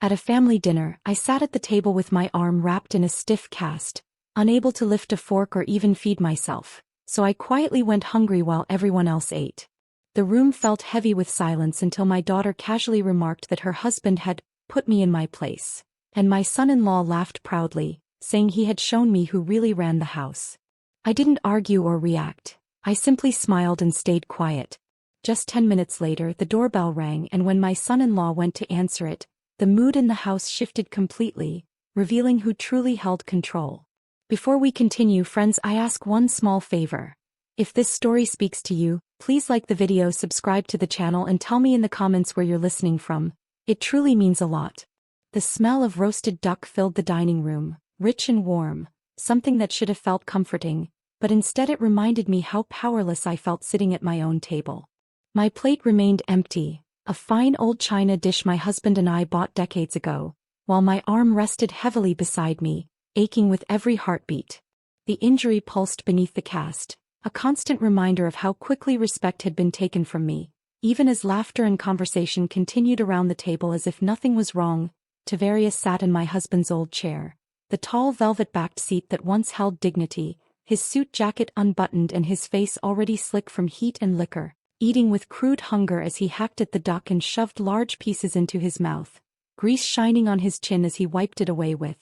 At a family dinner, I sat at the table with my arm wrapped in a stiff cast, unable to lift a fork or even feed myself, so I quietly went hungry while everyone else ate. The room felt heavy with silence until my daughter casually remarked that her husband had put me in my place, and my son-in-law laughed proudly, saying he had shown me who really ran the house. I didn't argue or react. I simply smiled and stayed quiet. Just 10 minutes later, the doorbell rang, and when my son-in-law went to answer it, the mood in the house shifted completely, revealing who truly held control. Before we continue, friends, I ask one small favor. If this story speaks to you, please like the video, subscribe to the channel, and tell me in the comments where you're listening from. It truly means a lot. The smell of roasted duck filled the dining room, rich and warm, something that should have felt comforting, but instead it reminded me how powerless I felt sitting at my own table. My plate remained empty, a fine old china dish my husband and I bought decades ago, while my arm rested heavily beside me, aching with every heartbeat. The injury pulsed beneath the cast, a constant reminder of how quickly respect had been taken from me, even as laughter and conversation continued around the table as if nothing was wrong. Tavarius sat in my husband's old chair, the tall velvet-backed seat that once held dignity, his suit jacket unbuttoned and his face already slick from heat and liquor, eating with crude hunger as he hacked at the duck and shoved large pieces into his mouth, grease shining on his chin as he wiped it away with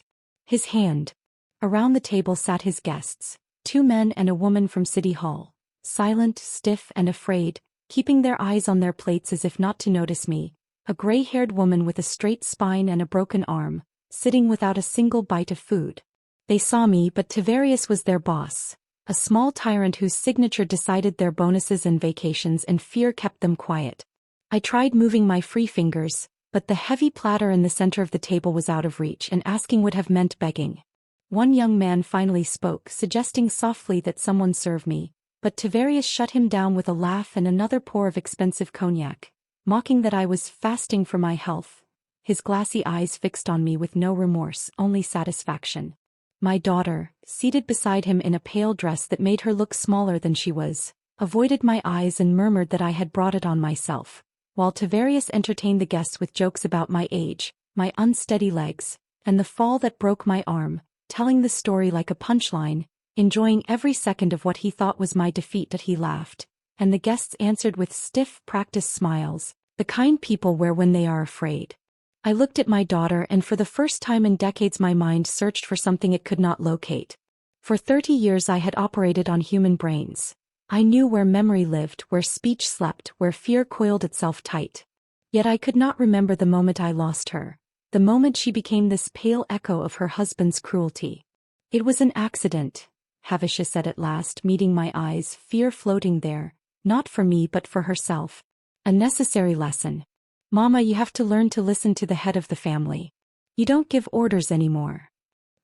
his hand. Around the table sat his guests, 2 men and a woman from City Hall, silent, stiff, and afraid, keeping their eyes on their plates as if not to notice me, a gray-haired woman with a straight spine and a broken arm, sitting without a single bite of food. They saw me, but Tavarius was their boss, a small tyrant whose signature decided their bonuses and vacations, and fear kept them quiet. I tried moving my free fingers, but the heavy platter in the center of the table was out of reach, and asking would have meant begging. One young man finally spoke, suggesting softly that someone serve me, but Tavarius shut him down with a laugh and another pour of expensive cognac, mocking that I was fasting for my health, his glassy eyes fixed on me with no remorse, only satisfaction. My daughter, seated beside him in a pale dress that made her look smaller than she was, avoided my eyes and murmured that I had brought it on myself, while Tavarius entertained the guests with jokes about my age, my unsteady legs, and the fall that broke my arm, telling the story like a punchline, enjoying every second of what he thought was my defeat. That he laughed, and the guests answered with stiff, practiced smiles, the kind people wear when they are afraid. I looked at my daughter, and for the first time in decades my mind searched for something it could not locate. For 30 years I had operated on human brains. I knew where memory lived, where speech slept, where fear coiled itself tight. Yet I could not remember the moment I lost her, the moment she became this pale echo of her husband's cruelty. It was an accident, Havishah said at last, meeting my eyes, fear floating there, not for me but for herself. A necessary lesson. Mama, you have to learn to listen to the head of the family. You don't give orders anymore.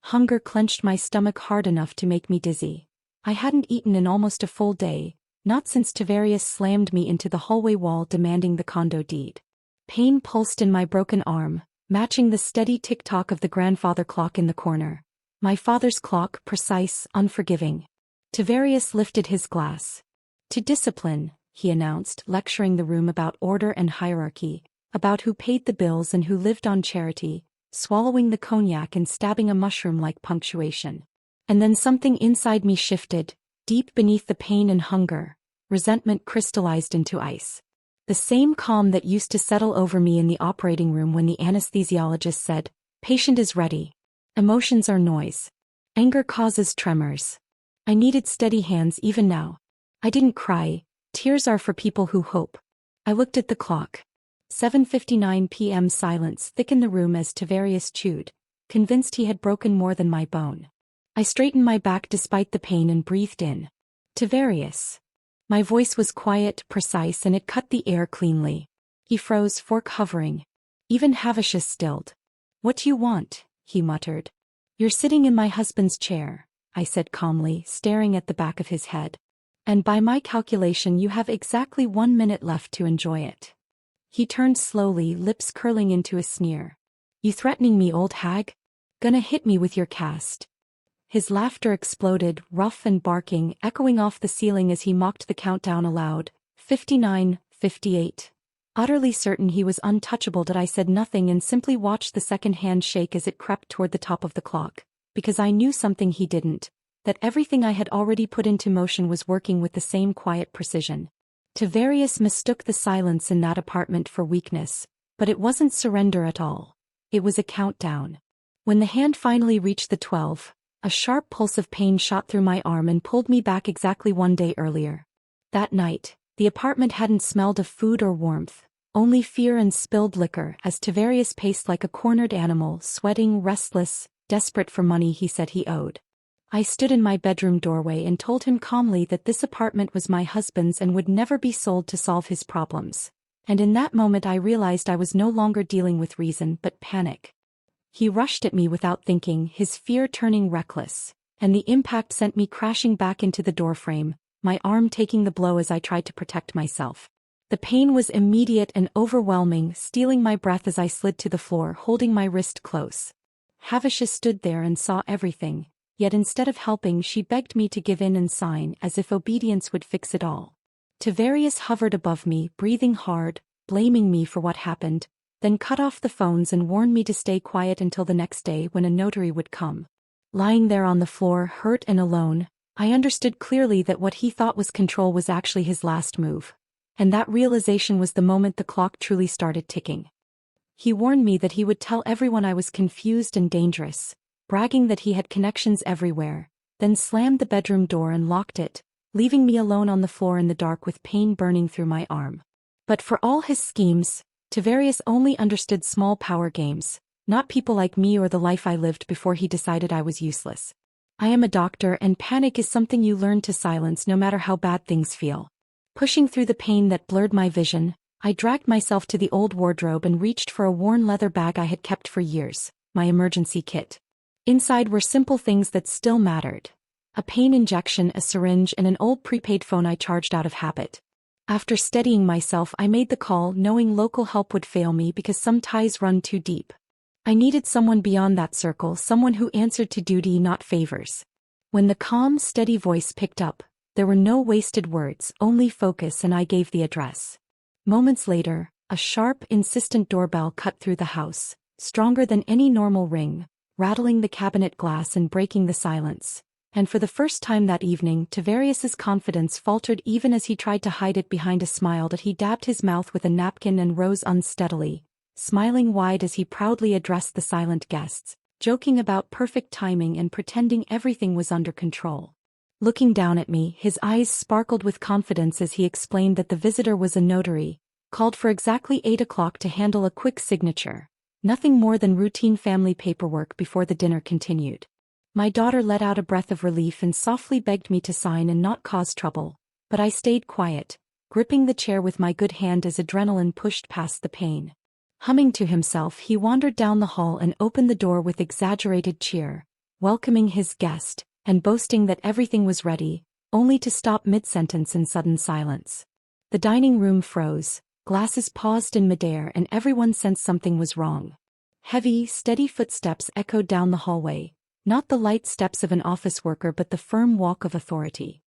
Hunger clenched my stomach hard enough to make me dizzy. I hadn't eaten in almost a full day, not since Tavarius slammed me into the hallway wall demanding the condo deed. Pain pulsed in my broken arm, matching the steady tick-tock of the grandfather clock in the corner. My father's clock, precise, unforgiving. Tavarius lifted his glass. To discipline, he announced, lecturing the room about order and hierarchy, about who paid the bills and who lived on charity, swallowing the cognac and stabbing a mushroom like punctuation. And then something inside me shifted, deep beneath the pain and hunger, resentment crystallized into ice. The same calm that used to settle over me in the operating room when the anesthesiologist said, "Patient is ready." Emotions are noise. Anger causes tremors. I needed steady hands even now. I didn't cry. Tears are for people who hope. I looked at the clock. 7:59 p.m. Silence thickened the room as Tavarius chewed, convinced he had broken more than my bone. I straightened my back despite the pain and breathed in. Tavarius. My voice was quiet, precise, and it cut the air cleanly. He froze, fork hovering. Even Havishah stilled. "What do you want?" he muttered. "You're sitting in my husband's chair," I said calmly, staring at the back of his head. "And by my calculation you have exactly 1 minute left to enjoy it." He turned slowly, lips curling into a sneer. "You threatening me, old hag? Gonna hit me with your cast?" His laughter exploded, rough and barking, echoing off the ceiling as he mocked the countdown aloud. 59, 58. Utterly certain he was untouchable that I said nothing and simply watched the second hand shake as it crept toward the top of the clock, because I knew something he didn't, that everything I had already put into motion was working with the same quiet precision. Tavarius mistook the silence in that apartment for weakness, but it wasn't surrender at all. It was a countdown. When the hand finally reached the 12, a sharp pulse of pain shot through my arm and pulled me back exactly 1 day earlier. That night, the apartment hadn't smelled of food or warmth, only fear and spilled liquor as Tavarius paced like a cornered animal, sweating, restless, desperate for money he said he owed. I stood in my bedroom doorway and told him calmly that this apartment was my husband's and would never be sold to solve his problems. And in that moment I realized I was no longer dealing with reason but panic. He rushed at me without thinking, his fear turning reckless, and the impact sent me crashing back into the doorframe, my arm taking the blow as I tried to protect myself. The pain was immediate and overwhelming, stealing my breath as I slid to the floor, holding my wrist close. Havishis stood there and saw everything, yet instead of helping she begged me to give in and sign as if obedience would fix it all. Tavarius hovered above me, breathing hard, blaming me for what happened, then cut off the phones and warned me to stay quiet until the next day when a notary would come. Lying there on the floor, hurt and alone, I understood clearly that what he thought was control was actually his last move. And that realization was the moment the clock truly started ticking. He warned me that he would tell everyone I was confused and dangerous, bragging that he had connections everywhere, then slammed the bedroom door and locked it, leaving me alone on the floor in the dark with pain burning through my arm. But for all his schemes, Tavarius only understood small power games, not people like me or the life I lived before he decided I was useless. I am a doctor, and panic is something you learn to silence no matter how bad things feel. Pushing through the pain that blurred my vision, I dragged myself to the old wardrobe and reached for a worn leather bag I had kept for years, my emergency kit. Inside were simple things that still mattered: a pain injection, a syringe, and an old prepaid phone I charged out of habit. After steadying myself, I made the call, knowing local help would fail me because some ties run too deep. I needed someone beyond that circle, someone who answered to duty, not favors. When the calm, steady voice picked up, there were no wasted words, only focus, and I gave the address. Moments later, a sharp, insistent doorbell cut through the house, stronger than any normal ring, rattling the cabinet glass and breaking the silence. And for the first time that evening, Tavarius's confidence faltered even as he tried to hide it behind a smile that he dabbed his mouth with a napkin and rose unsteadily, smiling wide as he proudly addressed the silent guests, joking about perfect timing and pretending everything was under control. Looking down at me, his eyes sparkled with confidence as he explained that the visitor was a notary, called for exactly 8 o'clock to handle a quick signature, nothing more than routine family paperwork before the dinner continued. My daughter let out a breath of relief and softly begged me to sign and not cause trouble, but I stayed quiet, gripping the chair with my good hand as adrenaline pushed past the pain. Humming to himself, he wandered down the hall and opened the door with exaggerated cheer, welcoming his guest, and boasting that everything was ready, only to stop mid-sentence in sudden silence. The dining room froze, glasses paused in midair, and everyone sensed something was wrong. Heavy, steady footsteps echoed down the hallway, not the light steps of an office worker but the firm walk of authority.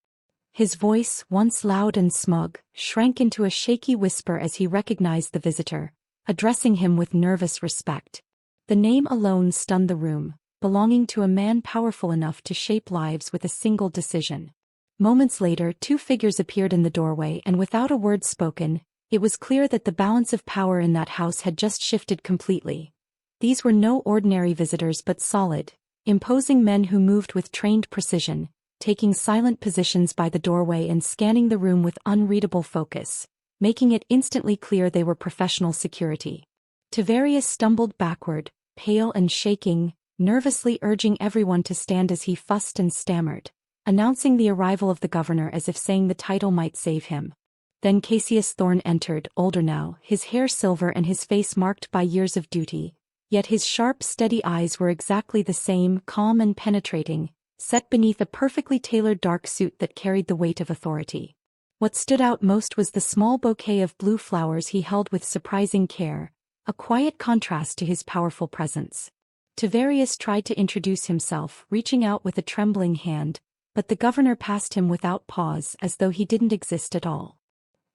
His voice, once loud and smug, shrank into a shaky whisper as he recognized the visitor, addressing him with nervous respect. The name alone stunned the room, belonging to a man powerful enough to shape lives with a single decision. Moments later, 2 figures appeared in the doorway, and without a word spoken, it was clear that the balance of power in that house had just shifted completely. These were no ordinary visitors but solid, imposing men who moved with trained precision, taking silent positions by the doorway and scanning the room with unreadable focus, making it instantly clear they were professional security. Tavarius stumbled backward, pale and shaking, nervously urging everyone to stand as he fussed and stammered, announcing the arrival of the governor as if saying the title might save him. Then Cassius Thorne entered, older now, his hair silver and his face marked by years of duty, yet his sharp, steady eyes were exactly the same, calm and penetrating, set beneath a perfectly tailored dark suit that carried the weight of authority. What stood out most was the small bouquet of blue flowers he held with surprising care, a quiet contrast to his powerful presence. Tavarius tried to introduce himself, reaching out with a trembling hand, but the governor passed him without pause, as though he didn't exist at all.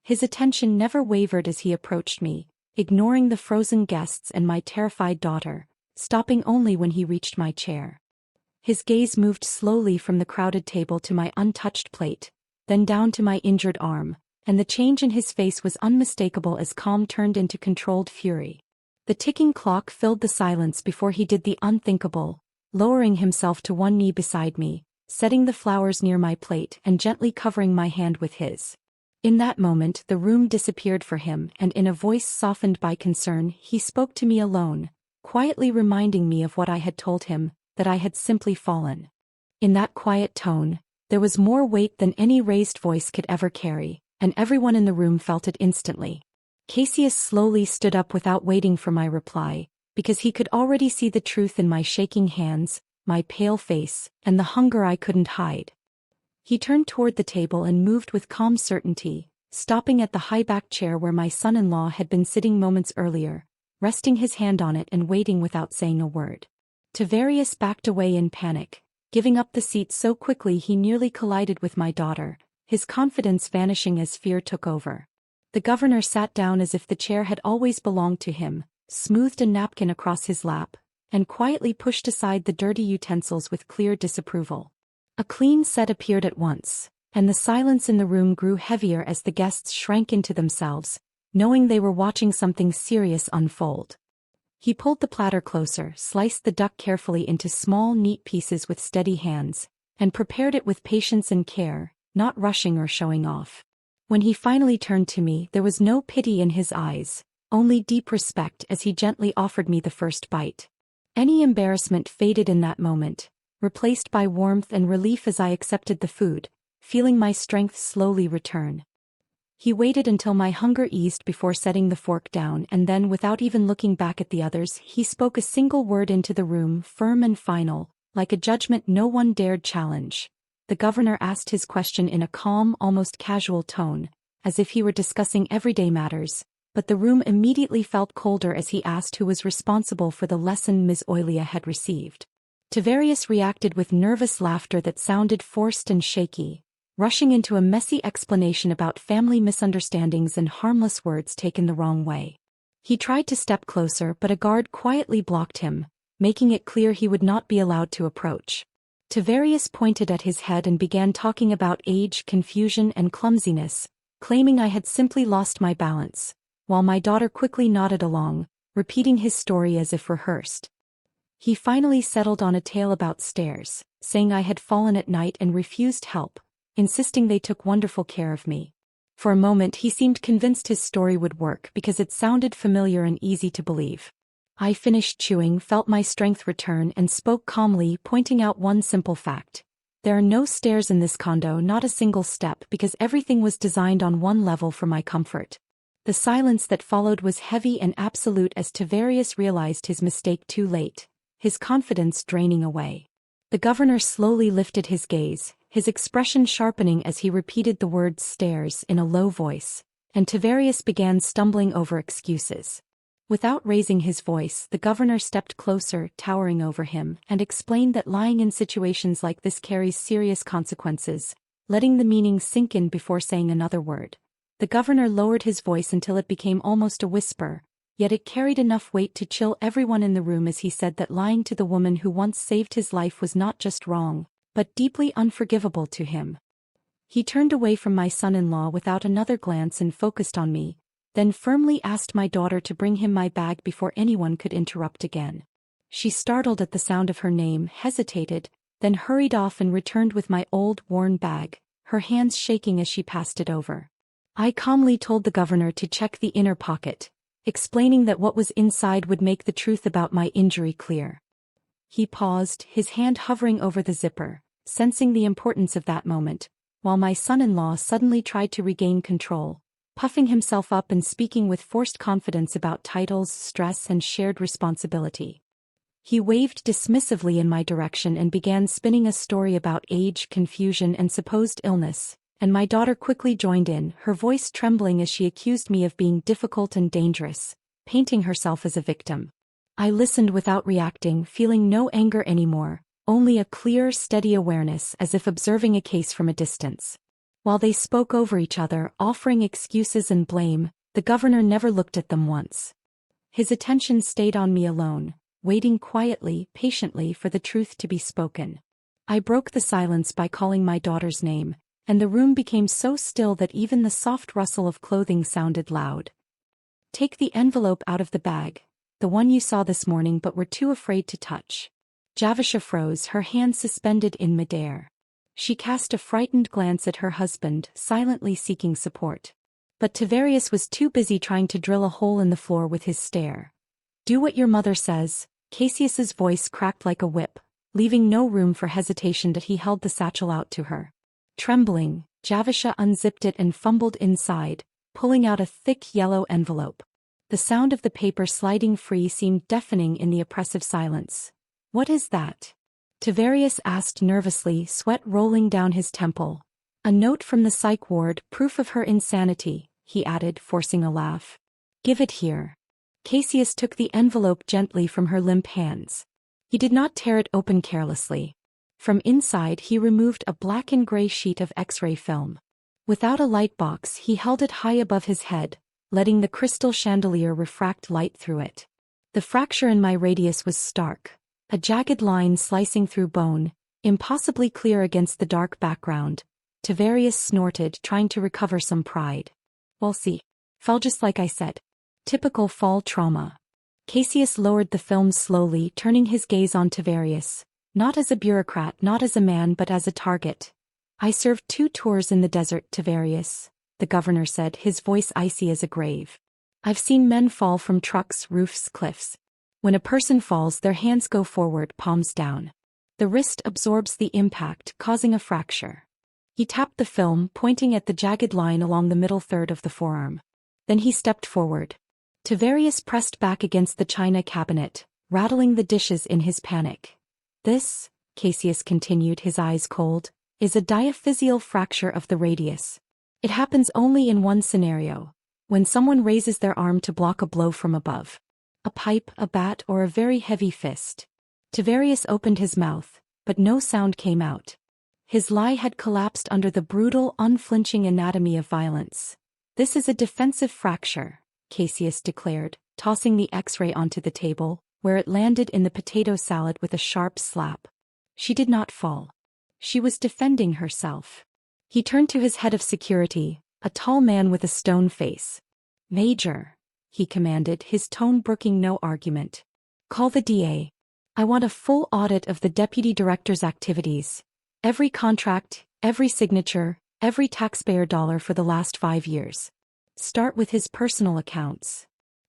His attention never wavered as he approached me, ignoring the frozen guests and my terrified daughter, stopping only when he reached my chair. His gaze moved slowly from the crowded table to my untouched plate, then down to my injured arm, and the change in his face was unmistakable as calm turned into controlled fury. The ticking clock filled the silence before he did the unthinkable, lowering himself to one knee beside me, setting the flowers near my plate and gently covering my hand with his. In that moment the room disappeared for him, and in a voice softened by concern he spoke to me alone, quietly reminding me of what I had told him, that I had simply fallen. In that quiet tone, there was more weight than any raised voice could ever carry, and everyone in the room felt it instantly. Cassius slowly stood up without waiting for my reply, because he could already see the truth in my shaking hands, my pale face, and the hunger I couldn't hide. He turned toward the table and moved with calm certainty, stopping at the high-backed chair where my son-in-law had been sitting moments earlier, resting his hand on it and waiting without saying a word. Tavarius backed away in panic, giving up the seat so quickly he nearly collided with my daughter, his confidence vanishing as fear took over. The governor sat down as if the chair had always belonged to him, smoothed a napkin across his lap, and quietly pushed aside the dirty utensils with clear disapproval. A clean set appeared at once, and the silence in the room grew heavier as the guests shrank into themselves, knowing they were watching something serious unfold. He pulled the platter closer, sliced the duck carefully into small, neat pieces with steady hands, and prepared it with patience and care, not rushing or showing off. When he finally turned to me, there was no pity in his eyes, only deep respect as he gently offered me the first bite. Any embarrassment faded in that moment, replaced by warmth and relief as I accepted the food, feeling my strength slowly return. He waited until my hunger eased before setting the fork down, and then, without even looking back at the others, he spoke a single word into the room, firm and final, like a judgment no one dared challenge. The governor asked his question in a calm, almost casual tone, as if he were discussing everyday matters, but the room immediately felt colder as he asked who was responsible for the lesson Ms. Oilia had received. Tavarius reacted with nervous laughter that sounded forced and shaky, rushing into a messy explanation about family misunderstandings and harmless words taken the wrong way. He tried to step closer, but a guard quietly blocked him, making it clear he would not be allowed to approach. Tavarius pointed at his head and began talking about age, confusion, and clumsiness, claiming I had simply lost my balance, while my daughter quickly nodded along, repeating his story as if rehearsed. He finally settled on a tale about stairs, saying I had fallen at night and refused help, insisting they took wonderful care of me. For a moment he seemed convinced his story would work because it sounded familiar and easy to believe. I finished chewing, felt my strength return, and spoke calmly, pointing out one simple fact. There are no stairs in this condo, not a single step, because everything was designed on one level for my comfort. The silence that followed was heavy and absolute as Tavarius realized his mistake too late, his confidence draining away. The governor slowly lifted his gaze, his expression sharpening as he repeated the word stairs in a low voice, and Tavarius began stumbling over excuses. Without raising his voice, the governor stepped closer, towering over him, and explained that lying in situations like this carries serious consequences, letting the meaning sink in before saying another word. The governor lowered his voice until it became almost a whisper, yet it carried enough weight to chill everyone in the room as he said that lying to the woman who once saved his life was not just wrong, but deeply unforgivable to him. He turned away from my son-in-law without another glance and focused on me, then firmly asked my daughter to bring him my bag before anyone could interrupt again. She, startled at the sound of her name, hesitated, then hurried off and returned with my old, worn bag, her hands shaking as she passed it over. I calmly told the governor to check the inner pocket, explaining that what was inside would make the truth about my injury clear. He paused, his hand hovering over the zipper, sensing the importance of that moment, while my son-in-law suddenly tried to regain control, puffing himself up and speaking with forced confidence about titles, stress, and shared responsibility. He waved dismissively in my direction and began spinning a story about age, confusion, and supposed illness, and my daughter quickly joined in, her voice trembling as she accused me of being difficult and dangerous, painting herself as a victim. I listened without reacting, feeling no anger anymore, only a clear, steady awareness, as if observing a case from a distance. While they spoke over each other, offering excuses and blame, the governor never looked at them once. His attention stayed on me alone, waiting quietly, patiently for the truth to be spoken. I broke the silence by calling my daughter's name, and the room became so still that even the soft rustle of clothing sounded loud. "Take the envelope out of the bag, the one you saw this morning but were too afraid to touch." Javisha froze, her hand suspended in midair. She cast a frightened glance at her husband, silently seeking support. But Tavarius was too busy trying to drill a hole in the floor with his stare. "Do what your mother says." Cassius's voice cracked like a whip, leaving no room for hesitation that he held the satchel out to her. Trembling, Javisha unzipped it and fumbled inside, pulling out a thick yellow envelope. The sound of the paper sliding free seemed deafening in the oppressive silence. "What is that?" Tavarius asked nervously, sweat rolling down his temple. "A note from the psych ward, proof of her insanity," he added, forcing a laugh. "Give it here." Cassius took the envelope gently from her limp hands. He did not tear it open carelessly. From inside he removed a black and gray sheet of X-ray film. Without a light box, he held it high above his head, letting the crystal chandelier refract light through it. The fracture in my radius was stark, a jagged line slicing through bone, impossibly clear against the dark background. Tavarius snorted, trying to recover some pride. "Well, see. Fell just like I said. Typical fall trauma." Cassius lowered the film slowly, turning his gaze on Tavarius. "Not as a bureaucrat, not as a man, but as a target." "I served 2 tours in the desert, Tavarius," the governor said, his voice icy as a grave. "I've seen men fall from trucks, roofs, cliffs. When a person falls, their hands go forward, palms down. The wrist absorbs the impact, causing a fracture." He tapped the film, pointing at the jagged line along the middle third of the forearm. Then he stepped forward. Tavarius pressed back against the china cabinet, rattling the dishes in his panic. "This," Cassius continued, his eyes cold, "is a diaphyseal fracture of the radius. It happens only in one scenario, when someone raises their arm to block a blow from above. A pipe, a bat, or a very heavy fist." Tavarius opened his mouth, but no sound came out. His lie had collapsed under the brutal, unflinching anatomy of violence. "This is a defensive fracture," Cassius declared, tossing the X-ray onto the table, where it landed in the potato salad with a sharp slap. She did not fall. She was defending herself. He turned to his head of security, a tall man with a stone face. "Major," he commanded, his tone brooking no argument. "Call the DA. I want a full audit of the deputy director's activities. Every contract, every signature, every taxpayer dollar for the last 5 years. Start with his personal accounts."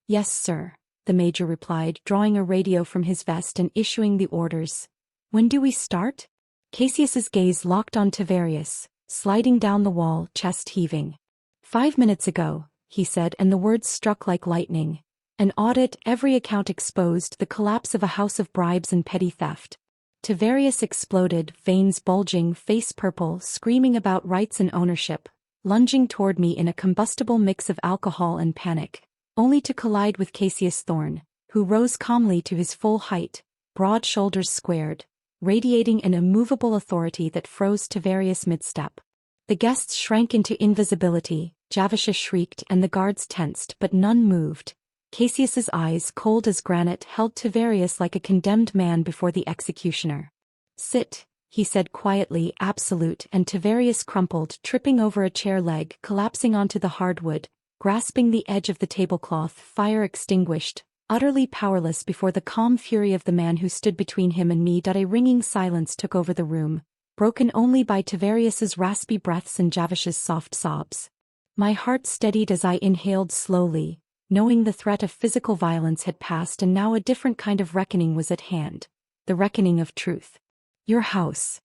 "Yes, sir," the major replied, drawing a radio from his vest and issuing the orders. "When do we start?" Cassius's gaze locked on Tavarius, sliding down the wall, chest heaving. "5 minutes ago," he said, and the words struck like lightning. "An audit, every account exposed, the collapse of a house of bribes and petty theft." Tavarius exploded, veins bulging, face purple, screaming about rights and ownership, lunging toward me in a combustible mix of alcohol and panic, only to collide with Cassius Thorne, who rose calmly to his full height, broad shoulders squared, radiating an immovable authority that froze Tavarius mid-step. The guests shrank into invisibility, Javisha shrieked, and the guards tensed, but none moved. Cassius's eyes, cold as granite, held Tavarius like a condemned man before the executioner. "Sit," he said quietly, absolute, and Tavarius crumpled, tripping over a chair leg, collapsing onto the hardwood, grasping the edge of the tablecloth, fire extinguished, utterly powerless before the calm fury of the man who stood between him and me. A ringing silence took over the room, broken only by Tavarius's raspy breaths and Javisha's soft sobs. My heart steadied as I inhaled slowly, knowing the threat of physical violence had passed and now a different kind of reckoning was at hand, the reckoning of truth. "Your house?"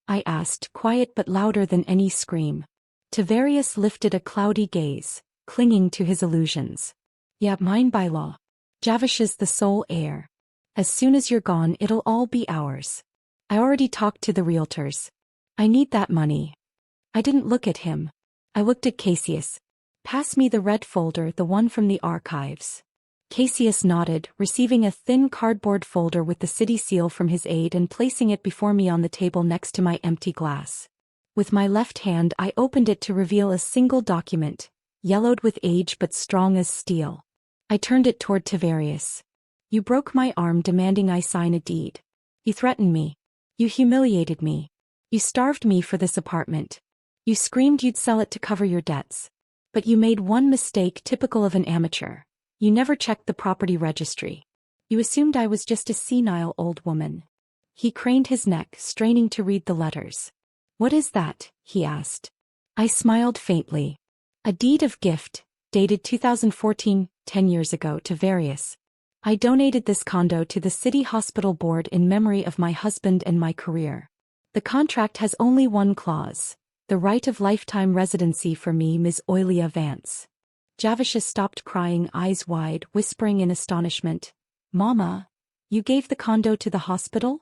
I asked, quiet but louder than any scream. Tavarius lifted a cloudy gaze, clinging to his illusions. "Yeah, mine by law. Javisha's the sole heir. As soon as you're gone, it'll all be ours. I already talked to the realtors. I need that money." I didn't look at him. I looked at Cassius. "Pass me the red folder, the one from the archives." Cassius nodded, receiving a thin cardboard folder with the city seal from his aide and placing it before me on the table next to my empty glass. With my left hand I opened it to reveal a single document, yellowed with age but strong as steel. I turned it toward Tavarius. You broke my arm demanding I sign a deed. You threatened me. You humiliated me. You starved me for this apartment. You screamed you'd sell it to cover your debts. But you made one mistake typical of an amateur. You never checked the property registry. You assumed I was just a senile old woman. He craned his neck, straining to read the letters. What is that? He asked. I smiled faintly. A deed of gift, dated 2014, 10 years ago, to Various. I donated this condo to the City Hospital Board in memory of my husband and my career. The contract has only one clause. The right of lifetime residency for me, Ms. Oilia Vance. Javisha stopped crying, eyes wide, whispering in astonishment. Mama, you gave the condo to the hospital?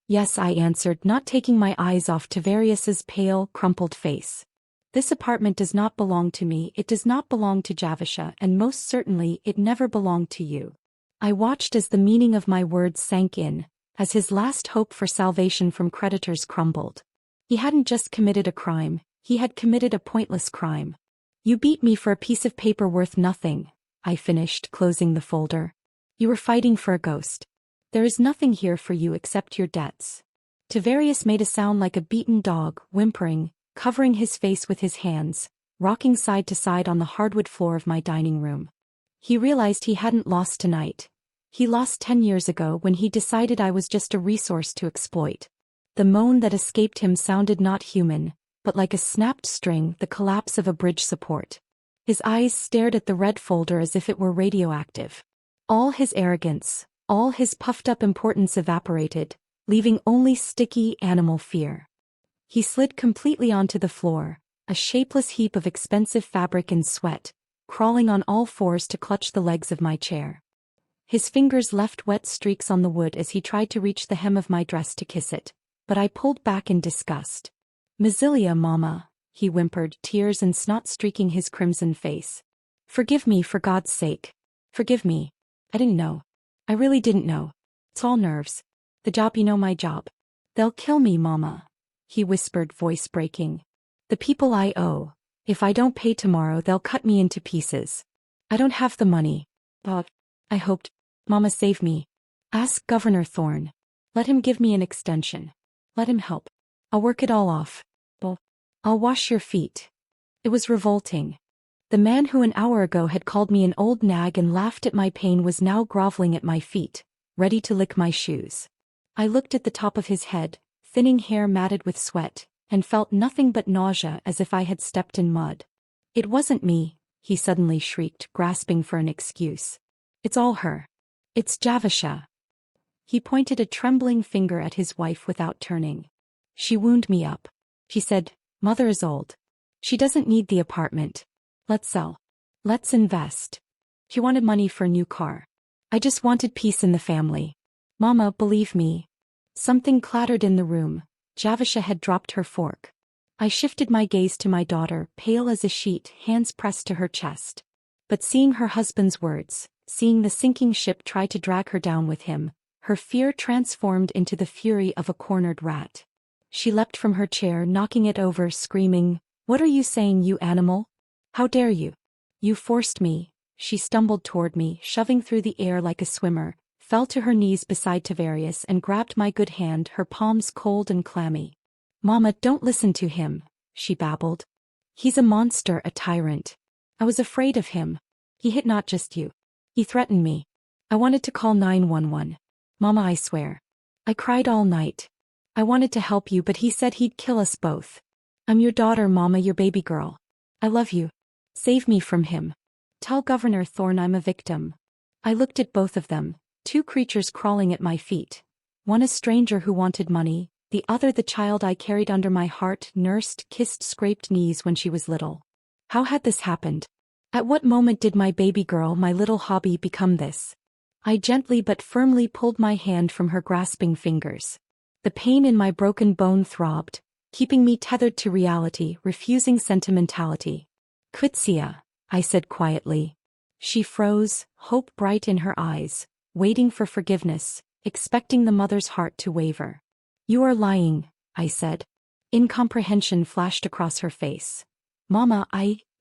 Yes, I answered, not taking my eyes off Tavarius's pale, crumpled face. This apartment does not belong to me, it does not belong to Javisha, and most certainly it never belonged to you. I watched as the meaning of my words sank in, as his last hope for salvation from creditors crumbled. He hadn't just committed a crime, he had committed a pointless crime. You beat me for a piece of paper worth nothing, I finished, closing the folder. You were fighting for a ghost. There is nothing here for you except your debts. Tavarius made a sound like a beaten dog, whimpering, covering his face with his hands, rocking side to side on the hardwood floor of my dining room. He realized he hadn't lost tonight. He lost 10 years ago when he decided I was just a resource to exploit. The moan that escaped him sounded not human, but like a snapped string, the collapse of a bridge support. His eyes stared at the red folder as if it were radioactive. All his arrogance, all his puffed-up importance evaporated, leaving only sticky animal fear. He slid completely onto the floor, a shapeless heap of expensive fabric and sweat, crawling on all fours to clutch the legs of my chair. His fingers left wet streaks on the wood as he tried to reach the hem of my dress to kiss it, but I pulled back in disgust. Mazilia, Mama, he whimpered, tears and snot streaking his crimson face. Forgive me, for God's sake. Forgive me. I didn't know. I really didn't know. It's all nerves. The job, you know, my job. They'll kill me, Mama, he whispered, voice breaking. The people I owe. If I don't pay tomorrow, they'll cut me into pieces. I don't have the money. But I hoped. Mama, save me. Ask Governor Thorne. Let him give me an extension. Let him help. I'll work it all off. I'll wash your feet. It was revolting. The man who an hour ago had called me an old nag and laughed at my pain was now groveling at my feet, ready to lick my shoes. I looked at the top of his head, thinning hair matted with sweat, and felt nothing but nausea, as if I had stepped in mud. It wasn't me, he suddenly shrieked, grasping for an excuse. It's all her. It's Javisha. He pointed a trembling finger at his wife without turning. She wound me up. She said, Mother is old. She doesn't need the apartment. Let's sell. Let's invest. She wanted money for a new car. I just wanted peace in the family. Mama, believe me. Something clattered in the room. Javisha had dropped her fork. I shifted my gaze to my daughter, pale as a sheet, hands pressed to her chest. But seeing her husband's words, seeing the sinking ship try to drag her down with him, her fear transformed into the fury of a cornered rat. She leapt from her chair, knocking it over, screaming, What are you saying, you animal? How dare you? You forced me. She stumbled toward me, shoving through the air like a swimmer, fell to her knees beside Tavarius and grabbed my good hand, her palms cold and clammy. Mama, don't listen to him, she babbled. He's a monster, a tyrant. I was afraid of him. He hit not just you. He threatened me. I wanted to call 911. Mama, I swear. I cried all night. I wanted to help you, but he said he'd kill us both. I'm your daughter, Mama, your baby girl. I love you. Save me from him. Tell Governor Thorne I'm a victim. I looked at both of them, two creatures crawling at my feet. One a stranger who wanted money, the other the child I carried under my heart, nursed, kissed, scraped knees when she was little. How had this happened? At what moment did my baby girl, my little hobby, become this? I gently but firmly pulled my hand from her grasping fingers. The pain in my broken bone throbbed, keeping me tethered to reality, refusing sentimentality. Kvitsia, I said quietly. She froze, hope bright in her eyes, waiting for forgiveness, expecting the mother's heart to waver. You are lying, I said. Incomprehension flashed across her face. Mama,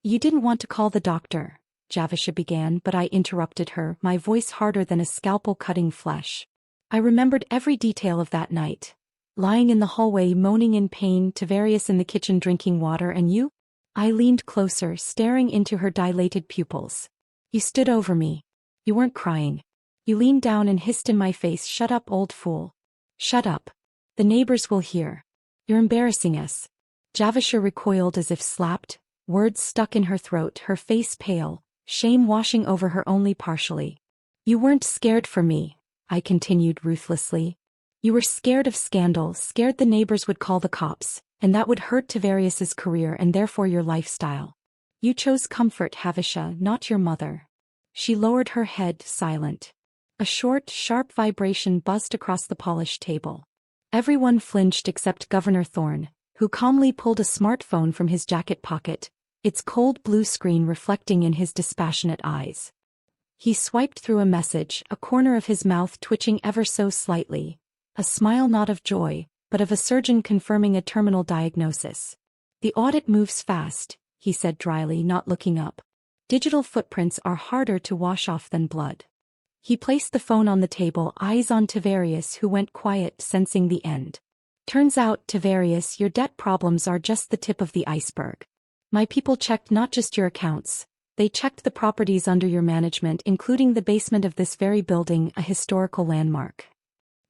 you didn't want to call the doctor, Javisha began, but I interrupted her, my voice harder than a scalpel cutting flesh. I remembered every detail of that night. Lying in the hallway moaning in pain, Tavarius in the kitchen drinking water, and you? I leaned closer, staring into her dilated pupils. You stood over me. You weren't crying. You leaned down and hissed in my face, "Shut up, old fool. Shut up. The neighbors will hear. You're embarrassing us." Javisha recoiled as if slapped, words stuck in her throat, her face pale, shame washing over her only partially. You weren't scared for me, I continued ruthlessly. You were scared of scandal, scared the neighbors would call the cops, and that would hurt Tavarius's career and therefore your lifestyle. You chose comfort, Javisha, not your mother. She lowered her head, silent. A short, sharp vibration buzzed across the polished table. Everyone flinched except Governor Thorne, who calmly pulled a smartphone from his jacket pocket, its cold blue screen reflecting in his dispassionate eyes. He swiped through a message, a corner of his mouth twitching ever so slightly, a smile not of joy, but of a surgeon confirming a terminal diagnosis. The audit moves fast, he said dryly, not looking up. Digital footprints are harder to wash off than blood. He placed the phone on the table, eyes on Tavarius, who went quiet, sensing the end. Turns out, Tavarius, your debt problems are just the tip of the iceberg. My people checked not just your accounts, they checked the properties under your management, including the basement of this very building, a historical landmark.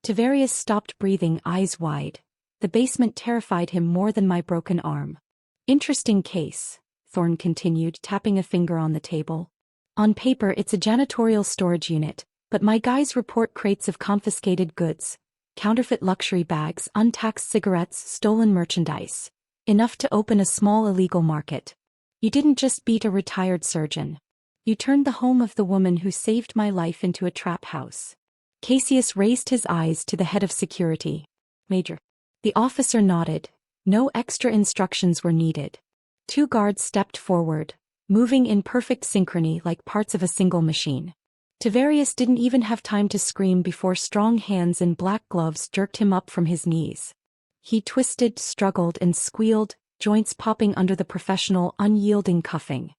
Tavarius stopped breathing, eyes wide. The basement terrified him more than my broken arm. Interesting case, Thorne continued, tapping a finger on the table. On paper it's a janitorial storage unit, but my guys report crates of confiscated goods, counterfeit luxury bags, untaxed cigarettes, stolen merchandise. Enough to open a small illegal market. You didn't just beat a retired surgeon. You turned the home of the woman who saved my life into a trap house. Cassius raised his eyes to the head of security. Major. The officer nodded. No extra instructions were needed. 2 guards stepped forward, moving in perfect synchrony like parts of a single machine. Tavarius didn't even have time to scream before strong hands in black gloves jerked him up from his knees. He twisted, struggled, and squealed, joints popping under the professional, unyielding cuffing.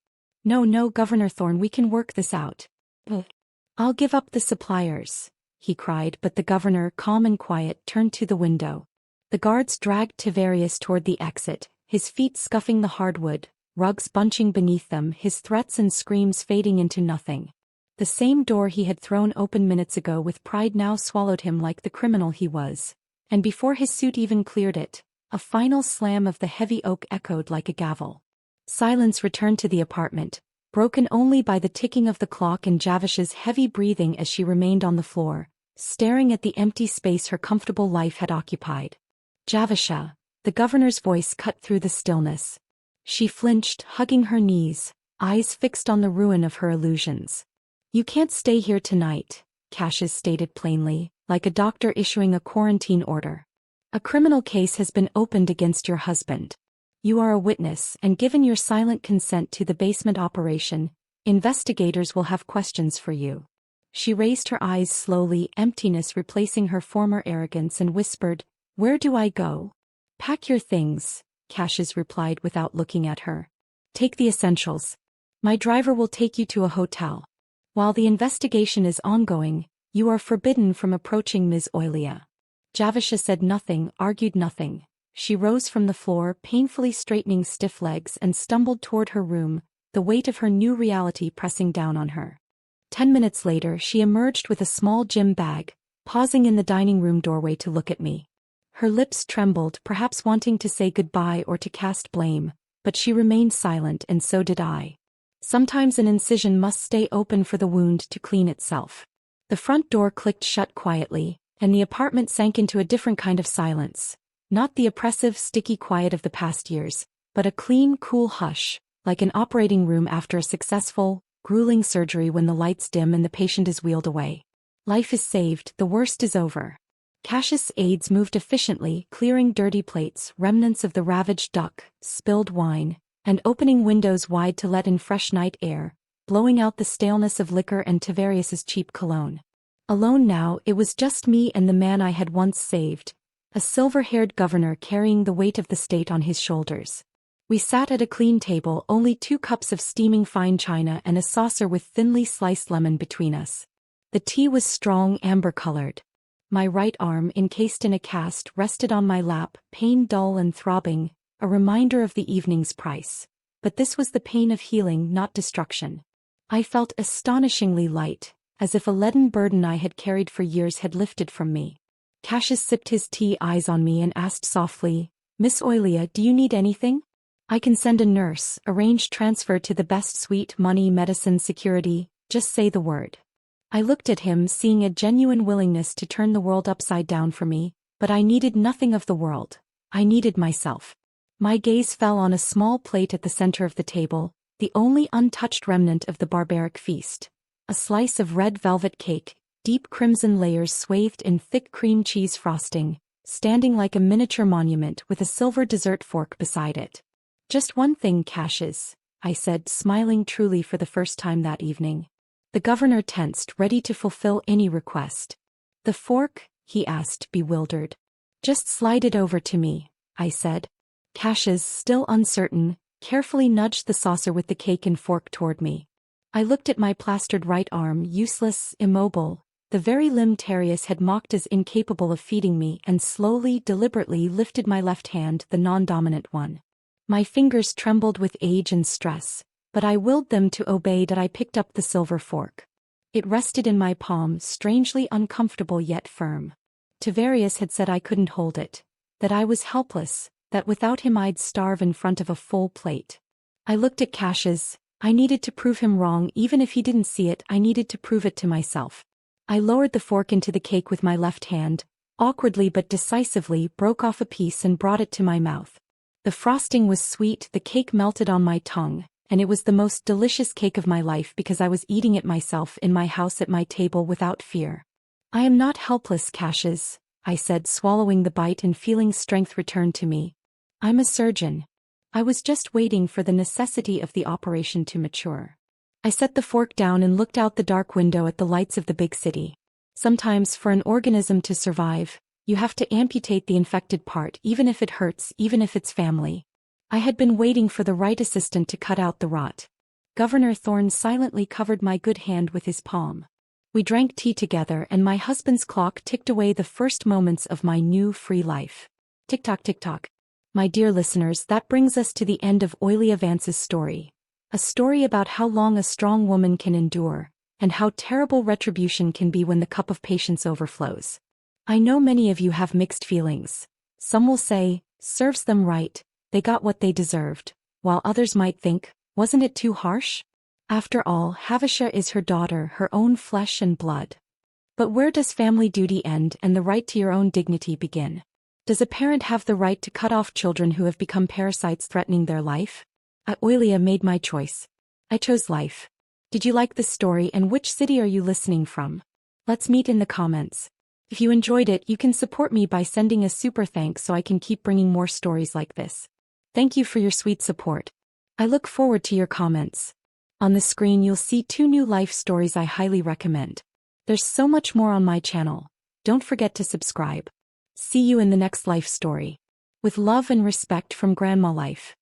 No, Governor Thorne, we can work this out. I'll give up the suppliers, he cried, but the governor, calm and quiet, turned to the window. The guards dragged Tavarius toward the exit, his feet scuffing the hardwood, rugs bunching beneath them, his threats and screams fading into nothing. The same door he had thrown open minutes ago with pride now swallowed him like the criminal he was. And before his suit even cleared it, a final slam of the heavy oak echoed like a gavel. Silence returned to the apartment, broken only by the ticking of the clock and Javisha's heavy breathing as she remained on the floor, staring at the empty space her comfortable life had occupied. Javisha, the governor's voice cut through the stillness. She flinched, hugging her knees, eyes fixed on the ruin of her illusions. You can't stay here tonight, Cassius stated plainly, like a doctor issuing a quarantine order. A criminal case has been opened against your husband. You are a witness, and given your silent consent to the basement operation, investigators will have questions for you. She raised her eyes slowly, emptiness replacing her former arrogance, and whispered, "Where do I go?" "Pack your things," Cassius replied without looking at her. "Take the essentials. My driver will take you to a hotel. While the investigation is ongoing, you are forbidden from approaching Ms. Oilia." Javisha said nothing, argued nothing. She rose from the floor, painfully straightening stiff legs, and stumbled toward her room, the weight of her new reality pressing down on her. 10 minutes later she emerged with a small gym bag, pausing in the dining room doorway to look at me. Her lips trembled, perhaps wanting to say goodbye or to cast blame, but she remained silent, and so did I. Sometimes an incision must stay open for the wound to clean itself. The front door clicked shut quietly, and the apartment sank into a different kind of silence. Not the oppressive, sticky quiet of the past years, but a clean, cool hush, like an operating room after a successful, grueling surgery when the lights dim and the patient is wheeled away. Life is saved, the worst is over. Cassius' aides moved efficiently, clearing dirty plates, remnants of the ravaged duck, spilled wine, and opening windows wide to let in fresh night air, blowing out the staleness of liquor and Tavarius's cheap cologne. Alone now, it was just me and the man I had once saved, a silver-haired governor carrying the weight of the state on his shoulders. We sat at a clean table, only 2 cups of steaming fine china and a saucer with thinly sliced lemon between us. The tea was strong amber-colored. My right arm, encased in a cast, rested on my lap, pain dull and throbbing, a reminder of the evening's price. But this was the pain of healing, not destruction. I felt astonishingly light, as if a leaden burden I had carried for years had lifted from me. Cassius sipped his tea, eyes on me, and asked softly, "Miss Oilia, do you need anything? I can send a nurse, arrange transfer to the best suite, money, medicine, security, just say the word." I looked at him, seeing a genuine willingness to turn the world upside down for me, but I needed nothing of the world. I needed myself. My gaze fell on a small plate at the center of the table, the only untouched remnant of the barbaric feast. A slice of red velvet cake, deep crimson layers swathed in thick cream cheese frosting, standing like a miniature monument with a silver dessert fork beside it. "Just one thing, Cassius," I said, smiling truly for the first time that evening. The governor tensed, ready to fulfill any request. "The fork?" he asked, bewildered. "Just slide it over to me," I said. Cassius, still uncertain, carefully nudged the saucer with the cake and fork toward me. I looked at my plastered right arm, useless, immobile, the very limb Terius had mocked as incapable of feeding me, and slowly, deliberately lifted my left hand, the non-dominant one. My fingers trembled with age and stress, but I willed them to obey. I picked up the silver fork. It rested in my palm, strangely uncomfortable yet firm. Tavarius had said I couldn't hold it, that I was helpless, that without him I'd starve in front of a full plate. I looked at Cassius. I needed to prove him wrong. Even if he didn't see it, I needed to prove it to myself. I lowered the fork into the cake with my left hand, awkwardly but decisively broke off a piece and brought it to my mouth. The frosting was sweet, the cake melted on my tongue, and it was the most delicious cake of my life because I was eating it myself in my house at my table without fear. "I am not helpless, Cassius," I said, swallowing the bite and feeling strength return to me. "I'm a surgeon. I was just waiting for the necessity of the operation to mature." I set the fork down and looked out the dark window at the lights of the big city. Sometimes, for an organism to survive, you have to amputate the infected part, even if it hurts, even if it's family. I had been waiting for the right assistant to cut out the rot. Governor Thorne silently covered my good hand with his palm. We drank tea together, and my husband's clock ticked away the first moments of my new free life. Tick-tock, tick-tock. My dear listeners, that brings us to the end of Oilia Vance's story. A story about how long a strong woman can endure, and how terrible retribution can be when the cup of patience overflows. I know many of you have mixed feelings. Some will say, serves them right, they got what they deserved, while others might think, wasn't it too harsh? After all, Havishah is her daughter, her own flesh and blood. But where does family duty end and the right to your own dignity begin? Does a parent have the right to cut off children who have become parasites threatening their life? Oilia made my choice. I chose life. Did you like this story, and which city are you listening from? Let's meet in the comments. If you enjoyed it, you can support me by sending a super thanks so I can keep bringing more stories like this. Thank you for your sweet support. I look forward to your comments. On the screen you'll see 2 new life stories I highly recommend. There's so much more on my channel. Don't forget to subscribe. See you in the next life story. With love and respect from Grandma Life.